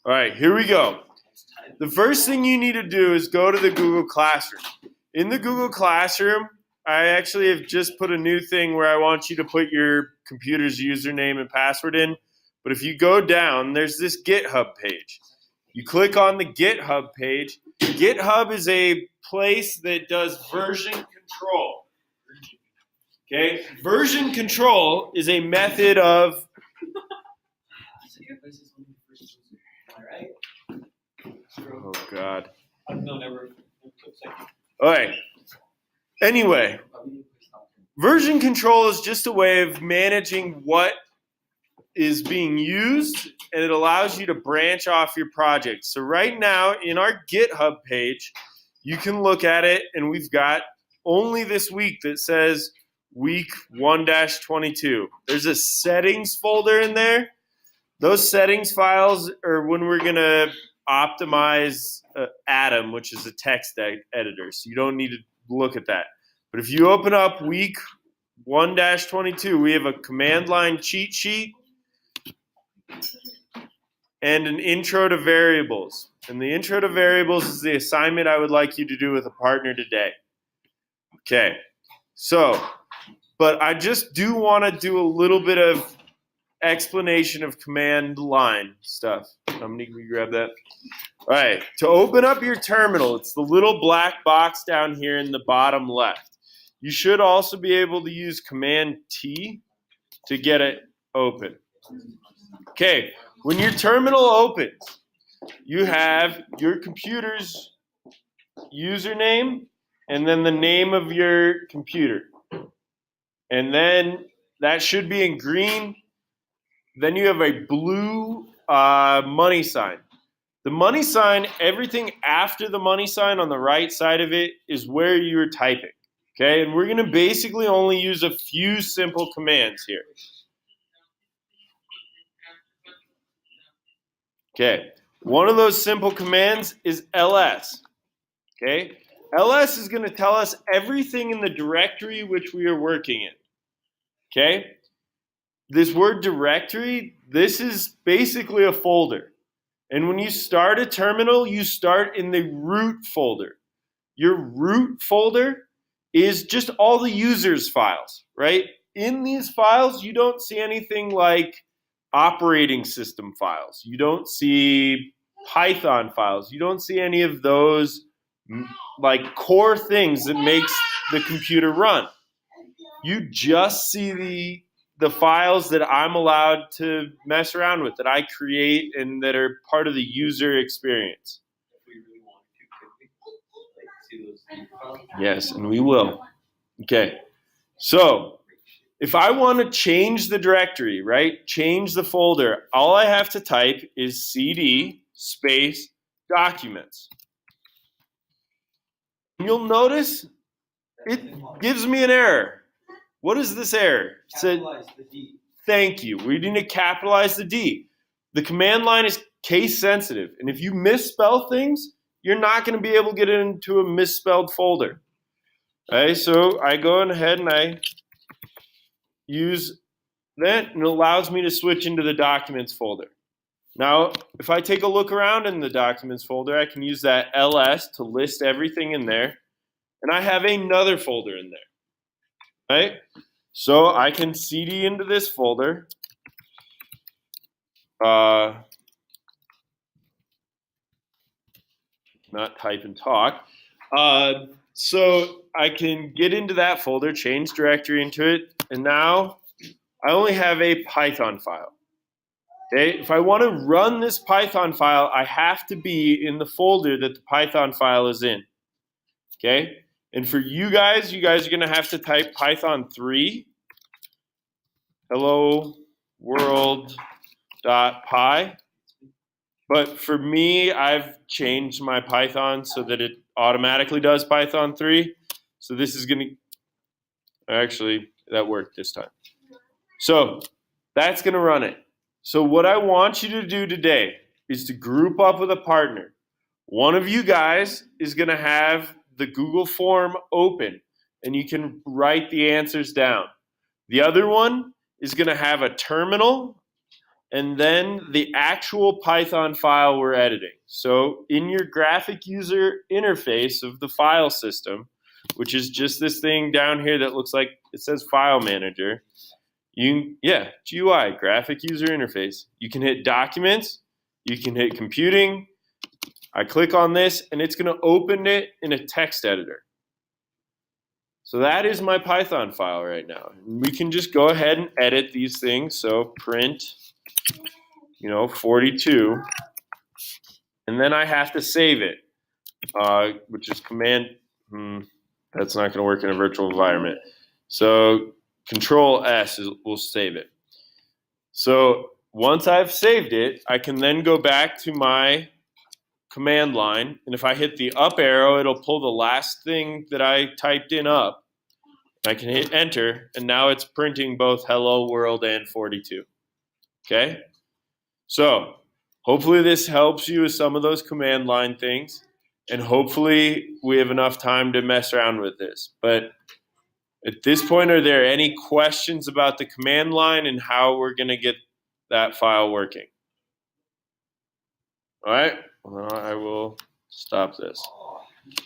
All right, here we go. The first thing you need to do is go to the Google Classroom. In the Google Classroom, I actually have just put a new thing where I want you to put your computer's username and password in. But if you go down, there's this GitHub page. You click on the GitHub page. GitHub is a place that does version control. Okay? Version control is a method of oh God. All right. Anyway, version control is just a way of managing what is being used, and it allows you to branch off your project. So right now in our GitHub page, you can look at it, and we've got only this week that says week 1-22. There's a settings folder in there. Those settings files are when we're going to optimize Atom, which is a text editor. So you don't need to look at that. But if you open up week 1-22, we have a command line cheat sheet and an intro to variables. And the intro to variables is the assignment I would like you to do with a partner today. Okay, so, but I just do want to do a little bit of explanation of command line stuff. Somebody, can we grab that? All right, to open up your terminal, it's the little black box down here in the bottom left. You should also be able to use Command T to get it open. Okay, when your terminal opens, you have your computer's username and then the name of your computer. And then that should be in green. Then you have a blue money sign. The money sign, everything after the money sign on the right side of it is where you're typing. Okay, and we're going to basically only use a few simple commands here. Okay, one of those simple commands is ls. Okay, ls is going to tell us everything in the directory which we are working in. Okay, this word directory, this is basically a folder. And when you start a terminal, you start in the root folder. Your root folder is just all the users' files, right? In these files, you don't see anything like operating system files. You don't see Python files. You don't see any of those like core things that makes the computer run. You just see the files that I'm allowed to mess around with, that I create and that are part of the user experience. Yes, and we will. Okay, so if I want to change the directory, right, change the folder, all I have to type is cd space documents. You'll notice it gives me an error. What is this error? It said, thank you. We need to capitalize the D. The command line is case sensitive, and if you misspell things, you're not going to be able to get into a misspelled folder. Okay, so I go ahead and I use that, and it allows me to switch into the documents folder. Now, if I take a look around in the documents folder, I can use that ls to list everything in there, and I have another folder in there. Right? So I can cd into this folder. Not type and talk. So I can get into that folder, change directory into it, and now I only have a Python file. Okay? If I want to run this Python file, I have to be in the folder that the Python file is in. Okay? And for you guys are going to have to type Python 3, hello world.py. But for me, I've changed my Python so that it automatically does Python 3. So this is going to, actually, that worked this time. So that's going to run it. So what I want you to do today is to group up with a partner. One of you guys is going to have the Google form open, and you can write the answers down. The other one is going to have a terminal, and then the actual Python file we're editing. So in your graphic user interface of the file system, which is just this thing down here that looks like it says file manager, GUI, graphic user interface. You can hit documents, you can hit computing. I click on this and it's going to open it in a text editor. So that is my Python file right now. We can just go ahead and edit these things. So print, 42, and then I have to save it, which is command. That's not going to work in a virtual environment. So Control S will save it. So once I've saved it, I can then go back to my command line, and if I hit the up arrow, it'll pull the last thing that I typed in up. I can hit enter, and now it's printing both hello world and 42. Okay? So hopefully this helps you with some of those command line things, and hopefully we have enough time to mess around with this. But at this point, are there any questions about the command line and how we're going to get that file working? All right, well, I will stop this.